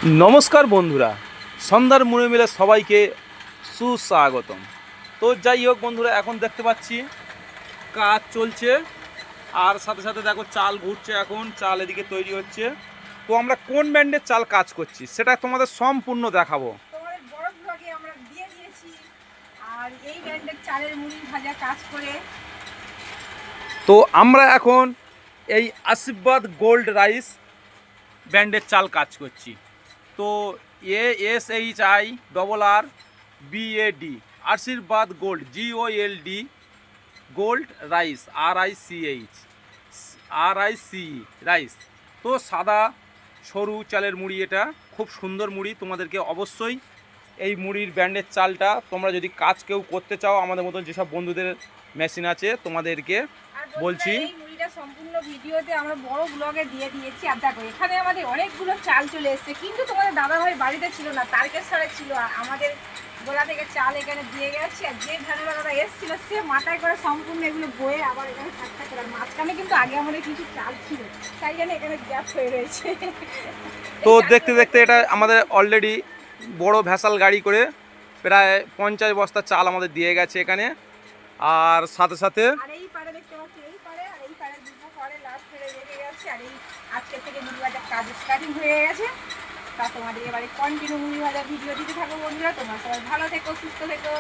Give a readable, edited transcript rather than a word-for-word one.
নমস্কার বন্ধুরা, সন্ধ্যার মুড়ে মিলে সবাইকে সুস্বাগতম। তো যাই হোক বন্ধুরা, এখন দেখতে পাচ্ছি কাজ চলছে আর সাথে সাথে দেখো চাল ঘুরছে, এখন চাল এদিকে তৈরি হচ্ছে। তো আমরা কোন ব্র্যান্ডের চাল কাজ করছি সেটা তোমাদের সম্পূর্ণ দেখাবো। তোমাদের বড় ব্লগে আমরা দিয়ে দিয়েছি আর এই ব্র্যান্ডের চালের মুড়ি ভাজা কাজ করে। তো আমরা এখন এই আশীর্বাদ গোল্ড রাইস ব্র্যান্ডের চাল কাজ করছি। তো ASHIRRBAD আশীর্বাদ gold GOLD gold rice RICE rice. তো সাদা সরু চালের মুড়ি, এটা খুব সুন্দর মুড়ি। তোমাদেরকে অবশ্যই এই মুড়ির ব্র্যান্ডের চালটা তোমরা যদি কাজ কেউ করতে চাও, আমাদের মতন যেসব বন্ধুদের মেশিন আছে তোমাদেরকে বলছি। এই মুড়িটা সম্পূর্ণ ভিডিওতে আমরা বড় ব্লগে দিয়ে দিয়েছি। আর দেখো এখানে আমাদের অনেকগুলো চাল চলে এসেছে, কিন্তু তোমাদের দাদাভাই বাড়িতে ছিল না, তারকেশ্বরে ছিল। আমাদের গোলা থেকে চাল এখানে দিয়ে গেছে, আর যে ভ্যানওয়ালাটা এসেছিল সে মাথায় করে সম্পূর্ণ এগুলো বয়ে আবার এখানে থাকতে করে। মাঝখানে কিন্তু আগে আমাদের কিছু চাল ছিল, তাই জন্য এখানে গ্যাপ হয়ে রয়েছে। তো দেখতে দেখতে এটা আমাদের অলরেডি বড় ভ্যাসাল গাড়ি করে প্রায় 50 বস্তা চাল আমাদের দিয়ে গেছে এখানে। আর সাথে সাথে আর এই পারে দেখতে পাচ্ছি, এই পারে আর এই পারে দুটো পারে লাস্ট ফেলে রেখে গেছে। আর এই আজকে থেকে মুড়ি ভাজার কাজ স্টার্টিং হয়ে গেছে। তা তোমাদের এবারে কন্টিনিউ মুড়ি ভাজার ভিডিও দিতে থাকো বন্ধুরা। তোমরা সবাই ভালো থেকো, সুস্থ থেকো।